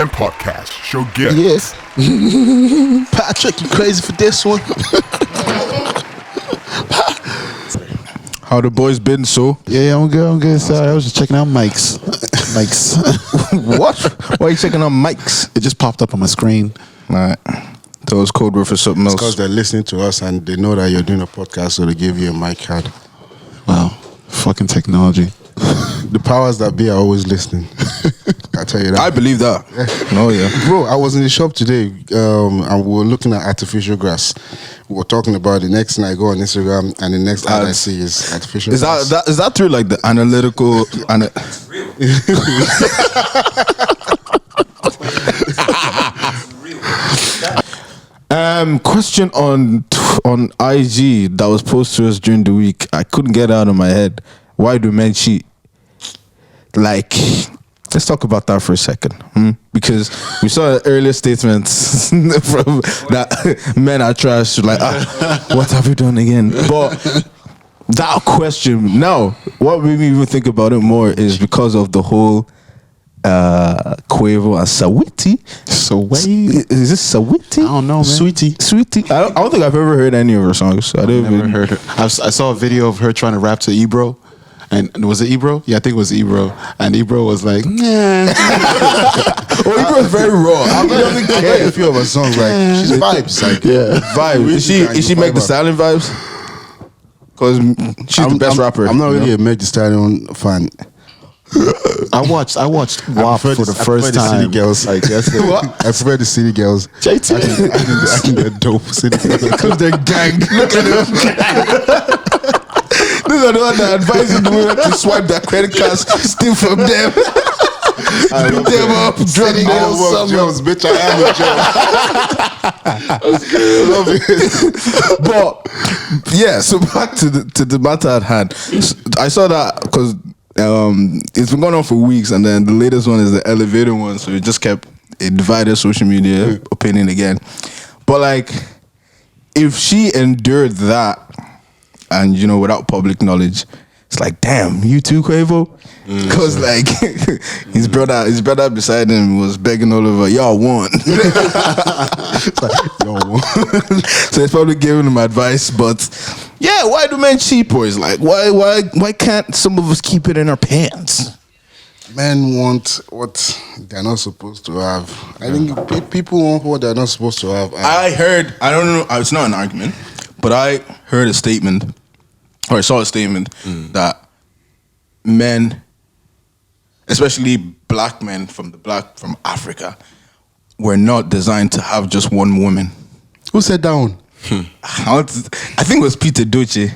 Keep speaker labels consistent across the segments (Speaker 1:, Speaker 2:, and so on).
Speaker 1: OhManPodcast. Show get.
Speaker 2: Yes. Patrick, you crazy for this one?
Speaker 3: How the boys been, so?
Speaker 2: Yeah, I'm good. Sorry, I was just checking out Mike's.
Speaker 3: What? Why are you checking out mics?
Speaker 2: It just popped up on my screen.
Speaker 3: Alright. That was code word for something else.
Speaker 4: Because they're listening to us and they know that you're doing a podcast, so they give you a mic card.
Speaker 2: Wow, fucking technology.
Speaker 4: The powers that be are always listening. I tell you that.
Speaker 3: I believe that. No, yeah.
Speaker 4: Bro, I was in the shop today and we were looking at artificial grass. We were talking about the next thing I go on Instagram and the next ad I see is artificial grass.
Speaker 3: Is that through like the analytical... Question on IG that was posted to us during the week. I couldn't get it out of my head. Why do men cheat? Like, let's talk about that for a second. Because we saw earlier statements from that men are trash. Like, what have you done again? But that question, now, what made me even think about it more is because of the whole Quavo and Saweetie. Is this Saweetie?
Speaker 2: I don't know, man.
Speaker 4: Sweetie.
Speaker 3: I don't think I've ever heard any of her songs.
Speaker 2: I've never heard her. I saw a video of her trying to rap to Ebro. And was it Ebro? Yeah, I think it was Ebro. And Ebro was like, nah.
Speaker 3: Oh, Ebro is very raw.
Speaker 4: I don't care a few of her songs. Like, she's vibes. Like,
Speaker 3: Vibes. Is she make the Stallion vibes? Because she's the best rapper.
Speaker 4: I'm not really a Meg Thee Stallion fan.
Speaker 2: I watched WAP for the first time.
Speaker 4: City Girls. Like yesterday. I prefer the City Girls.
Speaker 2: JT.
Speaker 4: I think they're dope. City Girls.
Speaker 3: Because they're gang. Look at them. These are the ones that advising the women to swipe their credit cards, steal from them. Beat them up, drug them.
Speaker 4: Jones, bitch, I am a Jones.
Speaker 3: Love it. But yeah, so back to the matter at hand. I saw that because it's been going on for weeks, and then the latest one is the elevator one. So it just kept a divided social media opinion again. But like, if she endured that, and you know, without public knowledge, it's like, damn, you too, Quavo? Because like his brother beside him was begging all over, y'all won. So he's probably giving him advice, but yeah, why do men cheat, boys? Like, why can't some of us keep it in our pants?
Speaker 4: Men want what they're not supposed to have. I think people want what they're not supposed to have.
Speaker 3: I don't know, it's not an argument, but I heard a statement, or I saw a statement that men, especially black men from Africa, were not designed to have just one woman.
Speaker 4: Who said that one?
Speaker 3: I think it was Peter Doce.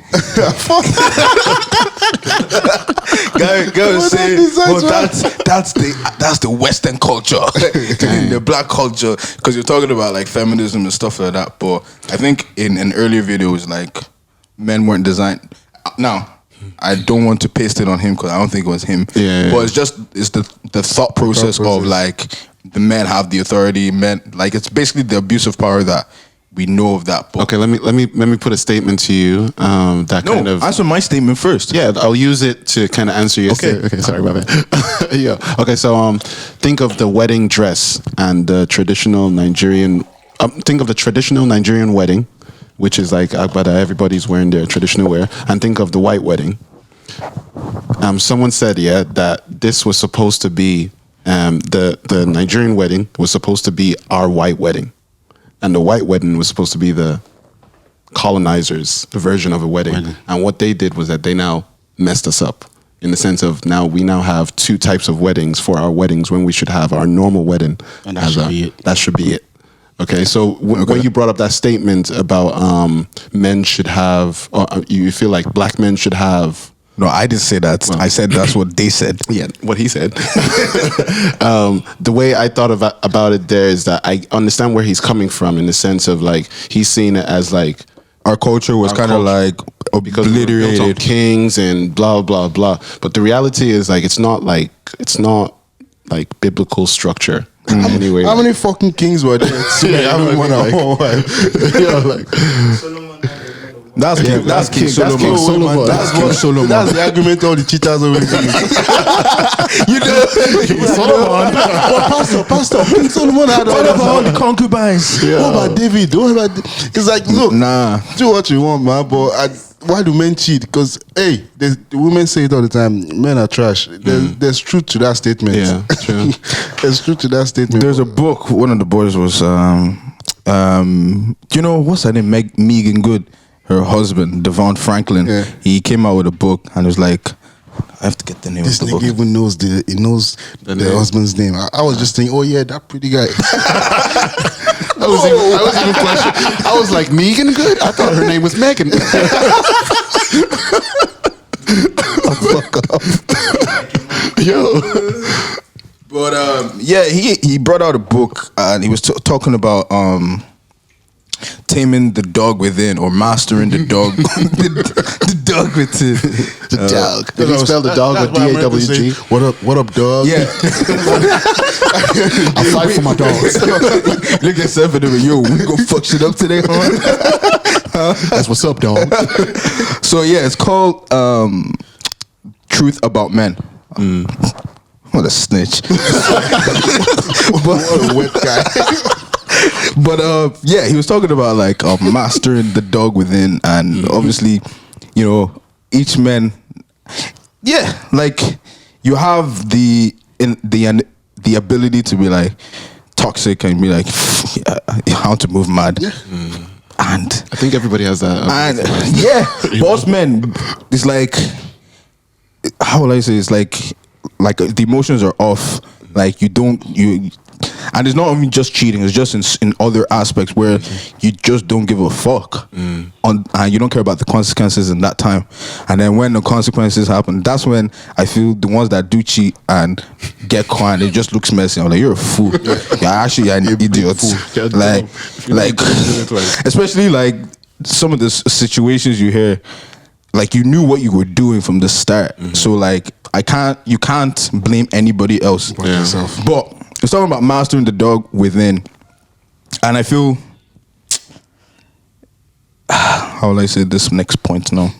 Speaker 3: Guy was saying, well, that's the Western culture, the black culture, because you're talking about like feminism and stuff like that. But I think in an earlier video it was like men weren't designed. Now, I don't want to paste it on him because I don't think it was him.
Speaker 2: Yeah.
Speaker 3: But it's the thought process of like the men have the authority. Men, like, it's basically the abuse of power that we know of that. But
Speaker 2: okay, let me put a statement to you.
Speaker 3: Answer my statement first.
Speaker 2: Yeah, I'll use it to kind of answer your statement. Okay, sorry about that. Yeah. Okay, so think of the wedding dress and the traditional Nigerian. Think of the traditional Nigerian wedding, which is like Agbada, everybody's wearing their traditional wear, and think of the white wedding. Someone said, that this was supposed to be the Nigerian wedding was supposed to be our white wedding. And the white wedding was supposed to be the colonizers' version of a wedding. And what they did was that they now messed us up in the sense of we now have two types of weddings for our weddings when we should have our normal wedding.
Speaker 4: And that should be it.
Speaker 2: That should be it. Okay, so when you brought up that statement about men should have, or you feel like black men should have.
Speaker 3: No, I didn't say that. Well, I said that's what they said.
Speaker 2: Yeah, what he said. The way I thought about it there is that I understand where he's coming from in the sense of like he's seeing it as like
Speaker 3: our culture was kind of like obliterated,
Speaker 2: because we were built on kings and blah blah blah. But the reality is like it's not like biblical structure. Anyway,
Speaker 4: how many fucking kings were there?
Speaker 3: That's King Solomon.
Speaker 4: That's the argument all the cheaters over here.
Speaker 3: You know,
Speaker 4: Solomon. Pastor, King Solomon had
Speaker 3: What about all the concubines?
Speaker 4: What about David? What about? It's like, look, do what you want, man. But why do men cheat? Because the women say it all the time. Men are trash. There's truth to that statement.
Speaker 2: Yeah, true.
Speaker 4: There's truth to that statement.
Speaker 3: There's a book. One of the boys was, what's her name? Megan Good. Her husband, Devon Franklin. Yeah. He came out with a book and was like, I have to get the name of the book.
Speaker 4: This nigga even knows the husband's name. I was just thinking, oh yeah, that pretty guy.
Speaker 2: I was even questioning. I was like, Megan Good? I thought her name was Megan.
Speaker 3: Fuck up.
Speaker 2: Yo.
Speaker 3: But he brought out a book and he was talking about taming the dog within, or mastering the dog. the dog within.
Speaker 2: The dog. Did he spell the dog with D-A-W-G?
Speaker 4: What up, dog?
Speaker 3: Yeah.
Speaker 2: I fight for my dogs.
Speaker 3: Look at yourself and yo, we gonna fuck shit up today, huh?
Speaker 2: That's what's up, dog.
Speaker 3: So yeah, it's called Truth About Men. What a snitch.
Speaker 4: What a wet guy.
Speaker 3: But yeah, he was talking about like mastering the dog within, and obviously, each man, like you have the ability to be like toxic and be like how to move mad. Yeah. And
Speaker 2: I think everybody has that.
Speaker 3: And boss men, it's like, how will I say? It's like the emotions are off. Like and it's not only just cheating, it's just in other aspects where you just don't give a fuck and you don't care about the consequences in that time. And then when the consequences happen, that's when I feel the ones that do cheat and get caught and it just looks messy. I'm like, you're a fool. You're actually an idiot. Like especially like some of the situations you hear, like you knew what you were doing from the start. So like you can't blame anybody else but yourself. But it's talking about mastering the dog within, and I feel, how will I say this next point now?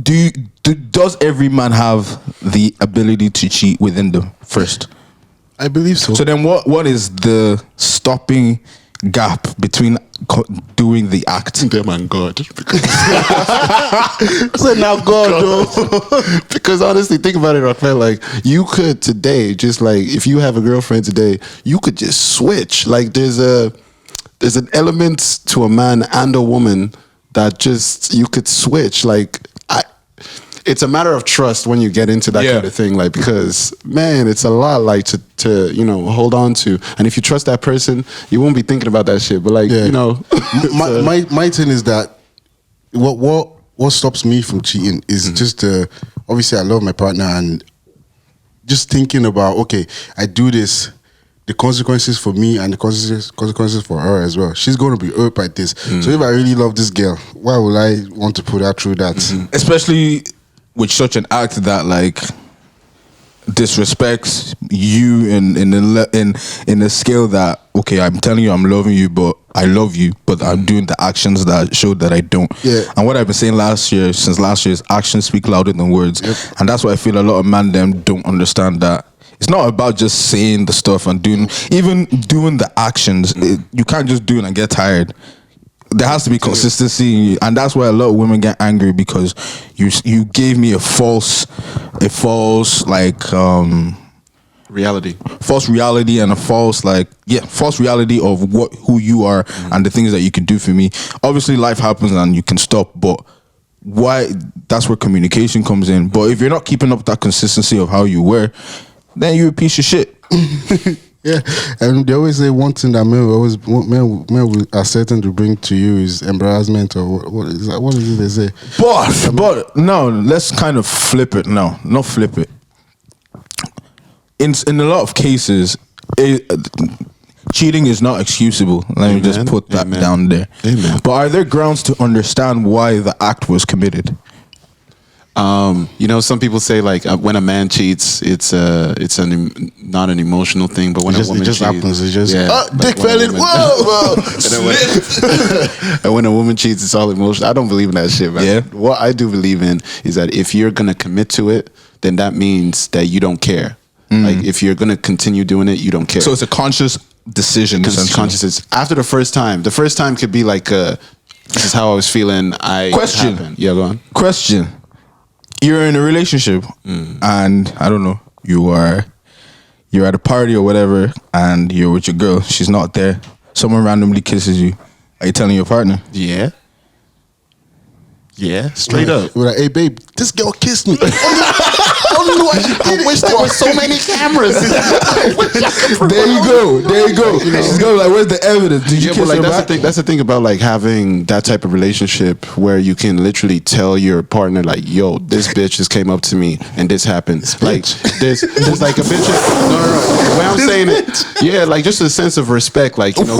Speaker 3: Does every man have the ability to cheat within them first?
Speaker 4: I believe so.
Speaker 3: So then what is the stopping gap between doing the act?
Speaker 2: Damn, man, God.
Speaker 4: So now God, though.
Speaker 2: Because honestly, think about it, Rafael. Like, you could today, just like, if you have a girlfriend today, you could just switch. Like, there's an element to a man and a woman that just, you could switch. Like, it's a matter of trust when you get into that kind of thing, like, because man, it's a lot like to hold on to, and if you trust that person, you won't be thinking about that shit. But like
Speaker 4: my thing is that what stops me from cheating is just obviously I love my partner, and just thinking about, okay, I do this, the consequences for me and the consequences for her as well. She's going to be hurt by this. So if I really love this girl, why would I want to put her through that?
Speaker 3: Especially with such an act that like disrespects you in a scale that, okay, I'm telling you I'm loving you, but I love you, but I'm doing the actions that show that I don't. Yeah. And what I've been saying since last year is actions speak louder than words. Yep. And that's why I feel a lot of men them don't understand that it's not about just saying the stuff and doing the actions. You can't just do it and get tired. There has to be consistency, and that's why a lot of women get angry, because you gave me a false like
Speaker 2: reality,
Speaker 3: and a false reality of who you are and the things that you can do for me. Obviously, life happens and you can stop, but why? That's where communication comes in. But if you're not keeping up that consistency of how you were, then you're a piece of shit.
Speaker 4: Yeah, and they always say one thing that men are certain to bring to you is embarrassment, or what is that? What is it they say?
Speaker 3: But no, let's kind of flip it. No, not flip it. In a lot of cases, cheating is not excusable. Let me just put that down there.
Speaker 2: Amen.
Speaker 3: But are there grounds to understand why the act was committed?
Speaker 2: Some people say like when a man cheats, it's not an emotional thing, but when a woman cheats,
Speaker 4: happens. It just
Speaker 2: dick fell in. Whoa. And when a woman cheats, it's all emotional. I don't believe in that shit, man. Yeah. What I do believe in is that if you're gonna commit to it, then that means that you don't care. Like if you're gonna continue doing it, you don't care.
Speaker 3: So it's a conscious decision.
Speaker 2: Conscious. After the first time could be like, this is how I was feeling.
Speaker 3: Question.
Speaker 2: Yeah, go on.
Speaker 3: Question. You're in a relationship, and I don't know, you're at a party or whatever, and you're with your girl. She's not there. Someone randomly kisses you. Are you telling your partner?
Speaker 2: Yeah. Yeah, straight up.
Speaker 4: We're like, hey babe, this girl kissed me. I don't know why she did it.
Speaker 2: I wish there were so many cameras.
Speaker 3: There you go. She's gonna be like, where's the evidence? Did you kiss her back?
Speaker 2: That's the thing about like having that type of relationship where you can literally tell your partner like, yo, this bitch just came up to me and this happened. Like there's like a bitch. No. The way I'm saying it, yeah, like just a sense of respect, like, you know,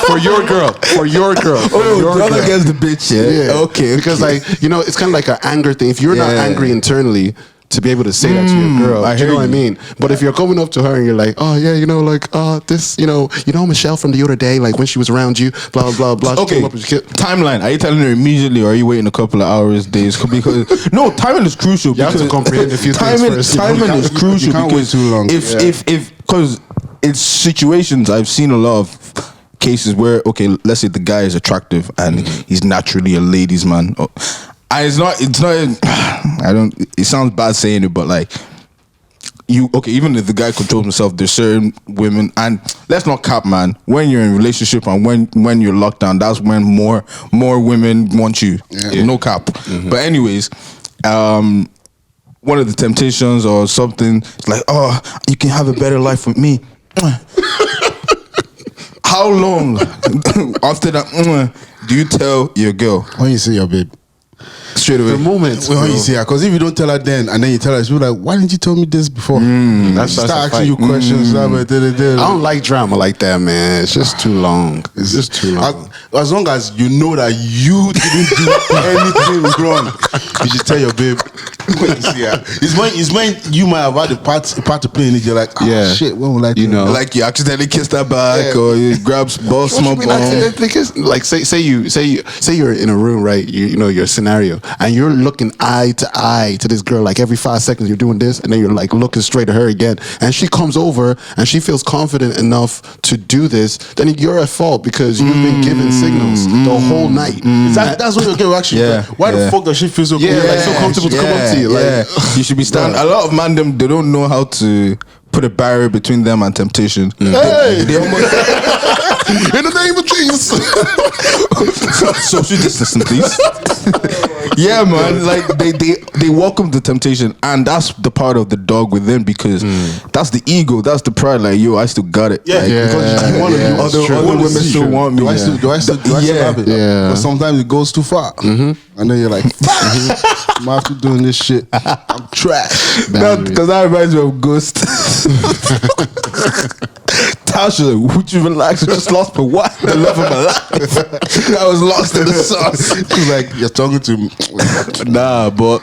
Speaker 2: for your girl.
Speaker 3: Oh, the other guy's the bitch. Yeah. Okay.
Speaker 2: Because like, you know, it's kind of like an anger thing. If you're not angry internally, to be able to say that to your girl, you know what I mean? But if you're coming up to her and you're like, oh yeah, you know, like, this, you know Michelle from the other day, like when she was around you, blah blah blah.
Speaker 3: Okay. Timeline. Are you telling her immediately, or are you waiting a couple of hours, days? Because no, timing is crucial.
Speaker 2: You have to comprehend a few things first.
Speaker 3: Timing is crucial.
Speaker 4: You can't wait too long.
Speaker 3: Because it's situations, I've seen a lot of cases where, okay, let's say the guy is attractive and he's naturally a ladies' man. And it's not, it sounds bad saying it, but like, even if the guy controls himself, there's certain women, and let's not cap, man, when you're in a relationship and when you're locked down, that's when more women want you. Yeah. No cap. But anyways, one of the temptations or something, it's like, oh, you can have a better life with me. How long after that do you tell your girl?
Speaker 4: When you see your babe?
Speaker 3: Straight away.
Speaker 4: The moment when you see her, because if you don't tell her then and then you tell her, she'll be like, why didn't you tell me this before?
Speaker 2: That's
Speaker 4: start asking you questions.
Speaker 2: I don't like drama like that, man. It's just too long. It's just too long.
Speaker 4: As long as you know that you didn't do anything wrong, you should tell your babe when you see her. It's when you might have had a part to play in it. You're like, shit, when will I do?
Speaker 3: You know, like you accidentally kissed her back, or you grab small bone.
Speaker 2: Like say you're in a room, right? You know your scenario, and you're looking eye to eye to this girl. Like every 5 seconds, you're doing this, and then you're like looking straight at her again, and she comes over and she feels confident enough to do this. Then you're at fault because you've been giving signals the whole night.
Speaker 4: That's what your girl actually. Why the fuck does she feel so?
Speaker 2: Like so comfortable to come up to you? Like
Speaker 3: you should be standing. A lot of man they don't know how to put a barrier between them and temptation. They almost.
Speaker 2: In the name of Jesus.
Speaker 3: Social distancing, please. Yeah, man. Like they welcome the temptation, and that's the part of the dog within, because that's the ego, that's the pride. Like, yo, I still got it.
Speaker 4: Because you want to do other women still want me. Do I still have it?
Speaker 2: Yeah.
Speaker 4: But sometimes it goes too far, and then you're like, I'm after doing this shit. I'm trash.
Speaker 3: Because that reminds me of Ghost. Tasha, would you relax? I just lost my wife, the love of my life. I was lost in the sauce.
Speaker 4: She's like, you're talking to me.
Speaker 3: Nah, but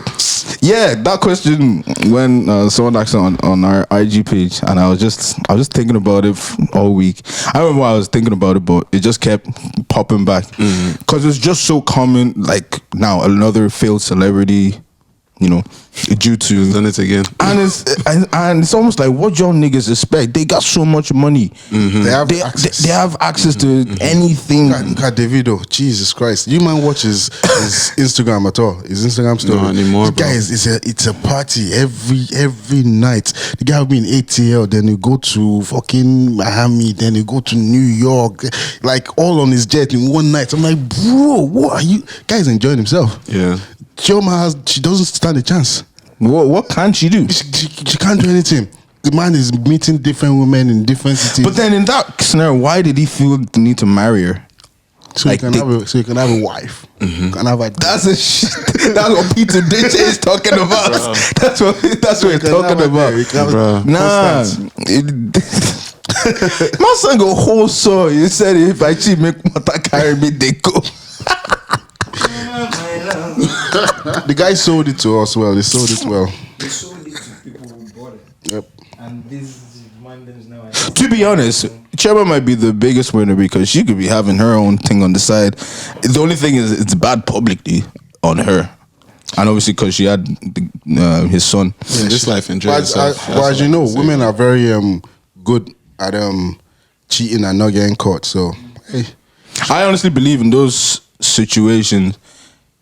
Speaker 3: yeah, that question when someone asked on our IG page, and I was just thinking about it all week. I don't remember why I was thinking about it, but it just kept popping back because it's just so common. Like now, another failed celebrity, you know, due to
Speaker 2: done it again,
Speaker 3: and it's almost like, what y'all niggas expect? They got so much money. They have access to anything.
Speaker 4: God, Davido, Jesus Christ, you man watch his Instagram at all? His Instagram story?
Speaker 2: Not anymore, bro.
Speaker 4: Guys, it's a party every night. The guy will be in ATL, then you go to fucking Miami, then you go to New York, like all on his jet in one night. I'm like, bro, what are you? Guy's enjoying himself.
Speaker 2: Yeah.
Speaker 4: She doesn't stand a chance.
Speaker 3: What can she do?
Speaker 4: She can't do anything. The man is meeting different women in different cities.
Speaker 3: But then in that scenario, why did he feel the need to marry her?
Speaker 4: So you can have a wife. Can have a
Speaker 3: that's what Peter Ditch is talking about. That's what we're talking about. Nah. My son go whole soul. He said, if I cheat, make Mata carry me, they go.
Speaker 4: The guy sold it to us well. They sold it well.
Speaker 1: They sold it to people who bought it.
Speaker 4: Yep.
Speaker 1: And this is Mandem's now.
Speaker 3: To be honest, Chema might be the biggest winner because she could be having her own thing on the side. The only thing is, it's bad publicly on her. And obviously, because she had his son.
Speaker 2: Yeah, this life enjoy yourself.
Speaker 4: But as you know, women are very good at cheating and not getting caught. So, hey.
Speaker 3: I honestly believe in those situations,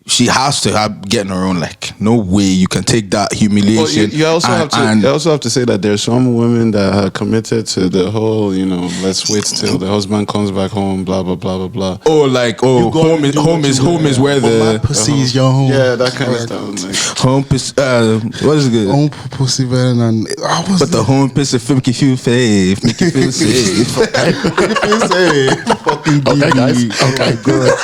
Speaker 3: she has to have getting her own. Like, no way you can take that humiliation.
Speaker 2: Well, you also have to say that there's some women that are committed to the whole, let's wait till the husband comes back home, blah blah blah blah blah.
Speaker 3: Home is where the
Speaker 4: pussy is your home.
Speaker 2: Yeah, that kind of stuff. Like,
Speaker 3: home pussy. What is it good?
Speaker 4: Home pussy and
Speaker 3: But the home pussy make you feel safe, make you feel safe.
Speaker 4: Fucking
Speaker 2: okay, guys.
Speaker 4: Oh my god.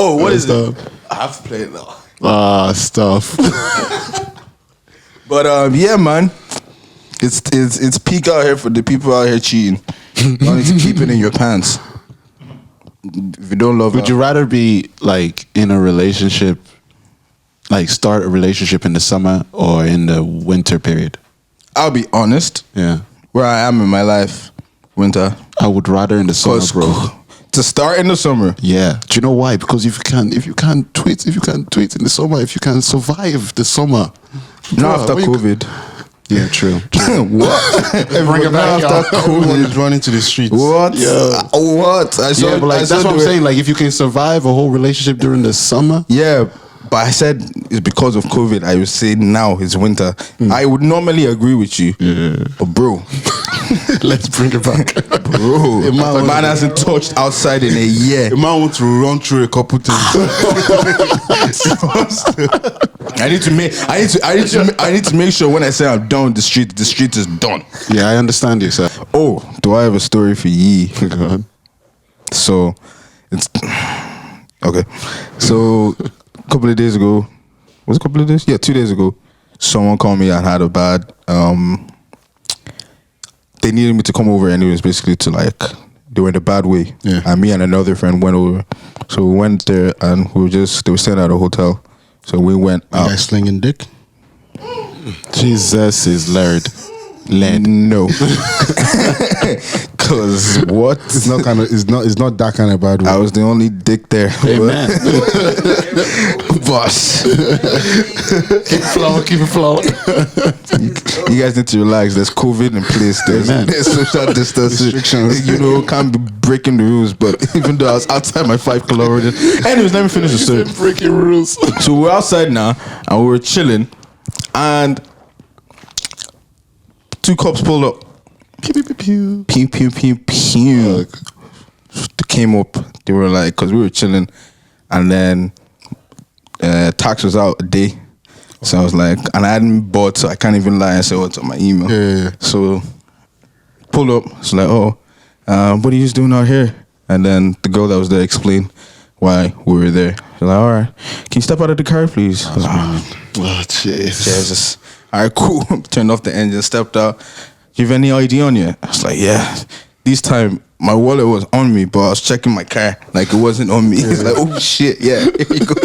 Speaker 3: Oh, what is it? I have to play it now.
Speaker 2: Stuff.
Speaker 3: But yeah, man, it's peak out here for the people out here cheating. You need to keep it in your pants. If you don't love,
Speaker 2: would you rather be like in a relationship, like start a relationship in the summer or in the winter period?
Speaker 3: I'll be honest.
Speaker 2: Yeah,
Speaker 3: where I am in my life, winter.
Speaker 2: I would rather in the summer, bro.
Speaker 3: To start in the summer.
Speaker 2: Yeah. Do you know why? Because if you can't tweet in the summer, if you can survive the summer.
Speaker 3: Not after COVID.
Speaker 2: Yeah, true.
Speaker 3: What?
Speaker 4: Bring it back after COVID is running to the streets.
Speaker 3: What?
Speaker 2: Yeah.
Speaker 3: What?
Speaker 2: But like, that's what I'm saying. Like, if you can survive a whole relationship during the summer.
Speaker 3: Yeah. But I said it's because of COVID. I would say now it's winter. I would normally agree with you.
Speaker 2: Yeah.
Speaker 3: But bro.
Speaker 2: Let's bring it back.
Speaker 3: Bro. The man hasn't touched outside in a year.
Speaker 4: The man wants to run through a couple things.
Speaker 3: I need to make sure when I say I'm done with the street is done.
Speaker 2: Yeah, I understand you, sir.
Speaker 3: Oh, do I have a story for ye?
Speaker 2: Go on.
Speaker 3: So it's okay. So a couple of days ago, was it a couple of days? Yeah, 2 days ago, someone called me and had a bad they needed me to come over and it was basically to like they were in a bad way.
Speaker 4: Yeah.
Speaker 3: And me and another friend went over. So we went there and they were staying at a hotel. So we went
Speaker 4: You
Speaker 3: out.
Speaker 4: guys slinging dick?
Speaker 2: Jesus is Lord.
Speaker 3: No. Cause what?
Speaker 4: It's not that kind of bad way.
Speaker 3: I was the only dick there.
Speaker 2: Amen.
Speaker 3: Boss.
Speaker 2: Keep it flowing.
Speaker 3: You guys need to relax. There's COVID in place. There's social distancing.
Speaker 4: Restrictions.
Speaker 3: Can't be breaking the rules. But even though I was outside my 5 kilometers. Anyways, let me finish the story.
Speaker 2: Breaking rules.
Speaker 3: So we're outside now and we were chilling and 2 cops pulled up.
Speaker 2: Pew pew pew pew.
Speaker 3: Pew pew pew pew. They came up. They were like, because we were chilling, and then tax was out a day. So I was like, and I hadn't bought, so I can't even lie and say what's on my email.
Speaker 4: Yeah.
Speaker 3: So pulled up. It's like, what are you doing out here? And then the girl that was there explained why we were there. She's like, all right, can you step out of the car, please? I was like,
Speaker 2: Oh,
Speaker 3: Jesus. All right, cool. Turned off the engine, stepped out. Do you have any ID on you? I was like, yeah. This time, my wallet was on me, but I was checking my car like it wasn't on me. It's like, oh shit, yeah. Here you go.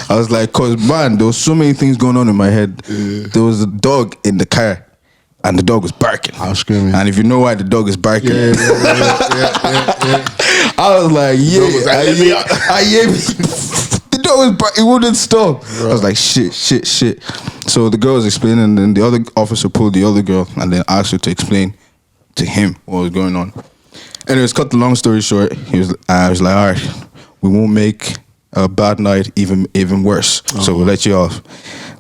Speaker 3: I was like, cause man, there was so many things going on in my head. There was a dog in the car, and the dog was barking.
Speaker 4: I was screaming.
Speaker 3: And if you know why the dog is barking,
Speaker 4: Yeah.
Speaker 3: I was like, the dog was barking. It wouldn't stop. I was like, shit. So the girl was explaining, and then the other officer pulled the other girl and then asked her to explain to him what was going on. Anyways, cut the long story short, I was like, all right, we won't make a bad night even worse. So we'll let you off.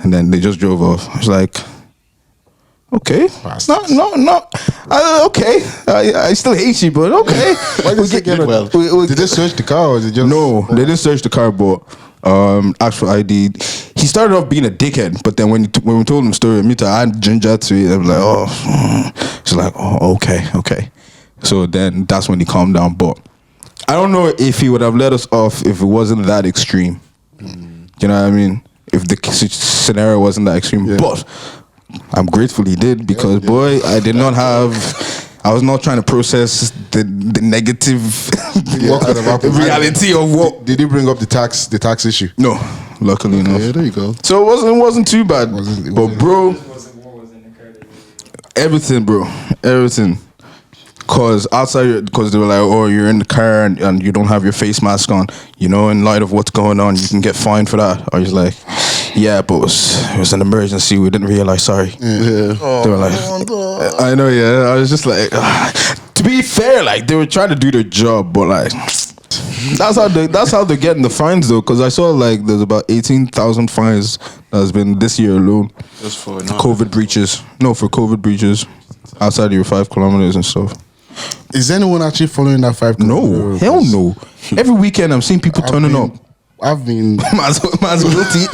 Speaker 3: And then they just drove off. I was like, okay, no. Okay, I still hate you, but okay.
Speaker 4: Why did they get well? Did they search the car or did they just...
Speaker 3: No, they didn't search the car, but asked for ID. He started off being a dickhead, but then when we told him the story, I had ginger to it. I was like, oh, she's like, oh, okay. So then that's when he calmed down. But I don't know if he would have let us off if it wasn't that extreme. You know what I mean? If the scenario wasn't that extreme, but I'm grateful he did because boy, I was not trying to process the negative reality of what.
Speaker 4: Did he bring up the tax issue?
Speaker 3: No, luckily enough.
Speaker 2: Yeah, there you go.
Speaker 3: So it wasn't too bad. But bro, everything, bro, everything. Cause outside, because they were like, oh, you're in the car and you don't have your face mask on. You know, in light of what's going on, you can get fined for that. I was like, yeah, but it was an emergency. We didn't realize. Sorry.
Speaker 2: Yeah.
Speaker 3: They were like, I know. Yeah, I was just like, to be fair, like they were trying to do their job, but like. That's how they're getting the fines though, because I saw like there's about 18,000 fines that has been this year alone.
Speaker 2: Just for
Speaker 3: COVID breaches. No, for COVID breaches outside of your 5 kilometers and stuff.
Speaker 4: Is anyone actually following that 5
Speaker 3: No,
Speaker 4: kilometers?
Speaker 3: hell no. Every weekend I'm seeing people turning up.
Speaker 4: I've been
Speaker 3: Man's guilty.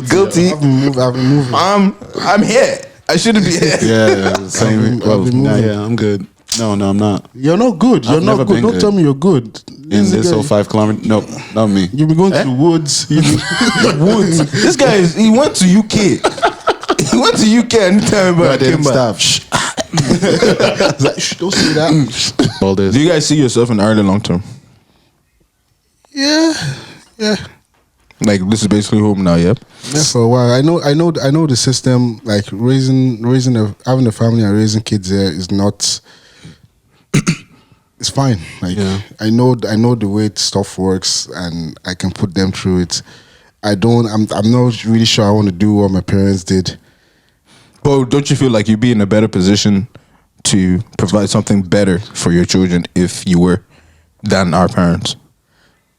Speaker 3: Guilty.
Speaker 4: I've been moving.
Speaker 3: I'm here. I shouldn't be here.
Speaker 2: Yeah, same.
Speaker 4: I've been moving.
Speaker 2: Yeah, I'm good. No, I'm not.
Speaker 4: You're not good. You're
Speaker 2: I've
Speaker 4: not
Speaker 2: never
Speaker 4: good.
Speaker 2: been
Speaker 4: Don't
Speaker 2: good.
Speaker 4: tell me you're good.
Speaker 2: In this whole 5 kilometers, nope, not me.
Speaker 4: You've been going to the woods.
Speaker 3: Woods. This guy he went to UK. He went to UK and tell me
Speaker 2: I
Speaker 3: about it.
Speaker 2: didn't stop. Shh.
Speaker 4: It's like, shh, don't say that.
Speaker 2: All this.
Speaker 3: Do you guys see yourself in Ireland long term?
Speaker 4: Yeah.
Speaker 3: Like this is basically home now, yeah?
Speaker 4: Yeah, for a while. I know the system. Like having a family and raising kids there is not. It's fine. Like
Speaker 2: Yeah.
Speaker 4: I know the way stuff works, and I can put them through it. I'm not really sure I want to do what my parents did.
Speaker 3: But don't you feel like you'd be in a better position to provide something better for your children if you were than our parents?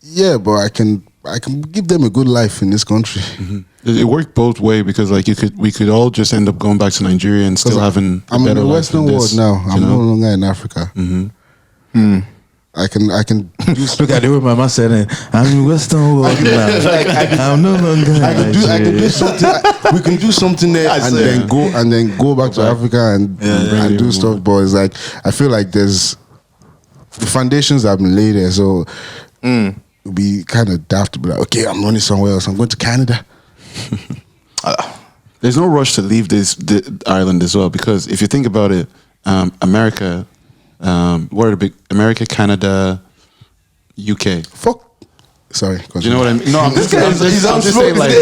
Speaker 4: Yeah, but I can give them a good life in this country.
Speaker 2: It worked both ways because like we could all just end up going back to Nigeria and still having a
Speaker 4: I'm in
Speaker 2: better
Speaker 4: the
Speaker 2: life
Speaker 4: Western
Speaker 2: than
Speaker 4: world
Speaker 2: this,
Speaker 4: now.
Speaker 2: you
Speaker 4: I'm
Speaker 2: know?
Speaker 4: no longer in Africa. I can
Speaker 3: Look at the way Mama said it. I'm in Western world now. I'm no longer in
Speaker 4: I can do
Speaker 3: Nigeria.
Speaker 4: something. We can do something there and then go back to Africa and do stuff. But it's like I feel like there's the foundations have been laid there, so it'll be kind of daft to be like, okay, I'm running somewhere else. I'm going to Canada.
Speaker 2: There's no rush to leave the Ireland as well because if you think about it, America, what are the big America, Canada, UK.
Speaker 4: Fuck. Sorry.
Speaker 2: Do you know what I mean? No, I'm just saying like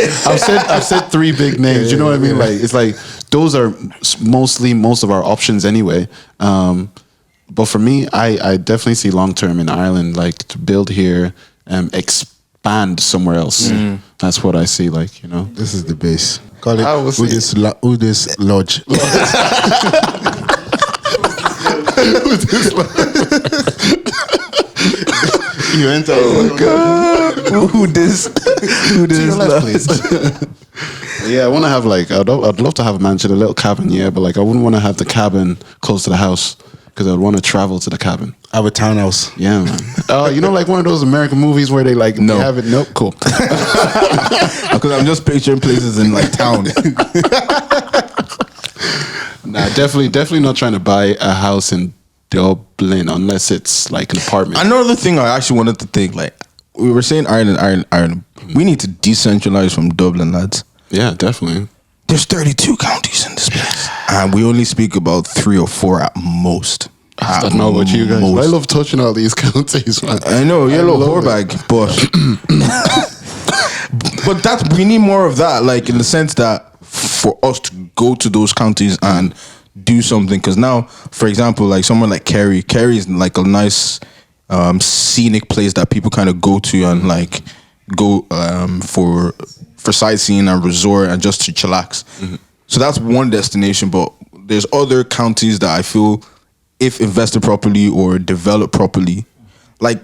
Speaker 2: I've said 3 big names. You know what I mean? Like it's like those are mostly most of our options anyway. But for me, I definitely see long term in Ireland, like to build here, expand somewhere else. That's what I see. Like, you know,
Speaker 4: This is the base. Call it
Speaker 2: I will say-
Speaker 4: Hudis Lodge. You enter.
Speaker 3: Who this?
Speaker 2: yeah, I want to have like I'd love to have a mansion, a little cabin, yeah, but like I wouldn't want to have the cabin close to the house because I'd want to travel to the cabin.
Speaker 4: I have a townhouse.
Speaker 2: Yeah, man. You know, like one of those American movies where they like
Speaker 3: No.
Speaker 2: they have it. Nope, cool.
Speaker 3: Because I'm just picturing places in like town.
Speaker 2: Nah, definitely not trying to buy a house in Dublin unless it's like an apartment.
Speaker 3: Another thing I actually wanted to think, like we were saying Ireland. We need to decentralize from Dublin, lads.
Speaker 2: Yeah, definitely.
Speaker 3: There's 32 counties in this place, and we only speak about 3 or 4 at most.
Speaker 2: I don't know about you guys.
Speaker 3: Most.
Speaker 2: But I love touching all these counties, man.
Speaker 3: I know, you're a little
Speaker 2: love
Speaker 3: whore bag, but but that's we need more of that, like in the sense that for us to go to those counties and do something. Because now, for example, like someone like Kerry is like a nice scenic place that people kind of go to and like go for sightseeing and resort and just to chillax. So that's one destination, but there's other counties that I feel if invested properly or developed properly, like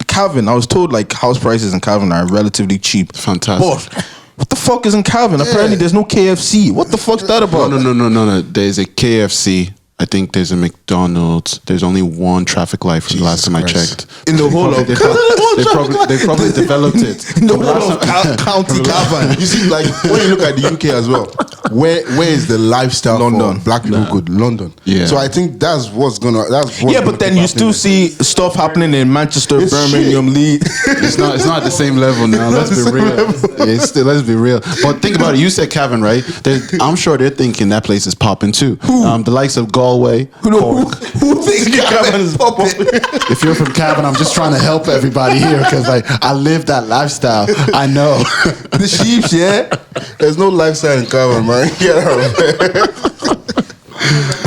Speaker 3: Cavan, I was told like house prices in Cavan are relatively cheap.
Speaker 2: Fantastic.
Speaker 3: But what the fuck is in Cavan? Apparently there's no KFC. What the fuck's that about?
Speaker 2: No. There's a KFC. I think there's a McDonald's. There's only one traffic light from the last time I checked.
Speaker 3: In the whole of
Speaker 2: They probably developed it.
Speaker 3: in the whole of County Cavan.
Speaker 4: You see, like when you look at the UK as well, where is the lifestyle
Speaker 3: London.
Speaker 4: for black people good? London.
Speaker 2: Yeah.
Speaker 4: So I think that's what's gonna.
Speaker 3: Yeah, but then you still see stuff happening in Manchester,
Speaker 4: It's
Speaker 3: Birmingham, Leeds.
Speaker 2: It's not at the same level now. Let's be real. Let's be real. But think about it. You said Cavan, right? I'm sure they're thinking that place is popping too. The likes of Galway, Cork.
Speaker 3: Who thinks Cavan is popping?
Speaker 2: If you're from Cavan, I'm just trying to help everybody here because like I live that lifestyle. I know.
Speaker 3: The sheeps, yeah.
Speaker 4: There's no lifestyle in Cavan, man. Get out.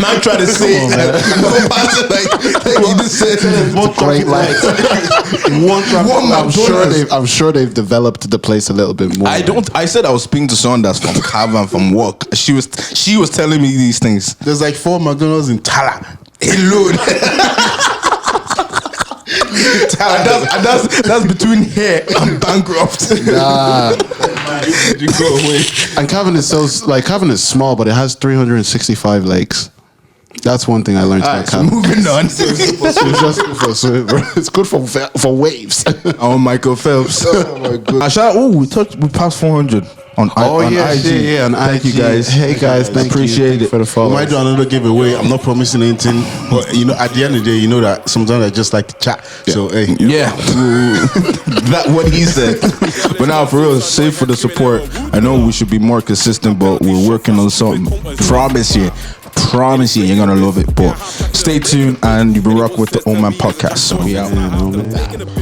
Speaker 3: Man trying to say it. Like you just said.
Speaker 2: Great life. I'm sure they've developed the place a little bit more.
Speaker 3: I said I was speaking to someone that's from Cavan, from work. She was telling me these things.
Speaker 4: There's like 4 McDonald's in Tala.
Speaker 3: Alone. That's between here and bankrupt.
Speaker 2: Nah.
Speaker 3: You go away.
Speaker 2: And Cavan is small, but it has 365 lakes. That's one thing I learned about Cavan.
Speaker 3: Moving on.
Speaker 2: It's just good for swim, bro. It's good for waves.
Speaker 3: Oh, Michael Phelps.
Speaker 4: Oh my god.
Speaker 3: We passed 400 on IG.
Speaker 2: Yeah, on
Speaker 3: Thank
Speaker 2: IG.
Speaker 3: you guys.
Speaker 2: Hey guys, thank
Speaker 3: Appreciate
Speaker 2: you
Speaker 3: it.
Speaker 2: for the
Speaker 4: We
Speaker 2: follow.
Speaker 4: might do another giveaway. I'm not promising anything, but you know, at the end of the day, you know that sometimes I just like to chat. So hey,
Speaker 3: Yeah, that's what he said. But now, for real, save for the support. I know we should be more consistent, but we're working on something. Promise you, you're gonna love it. But stay tuned, and you've been rocking with the OhManPodcast. So we out.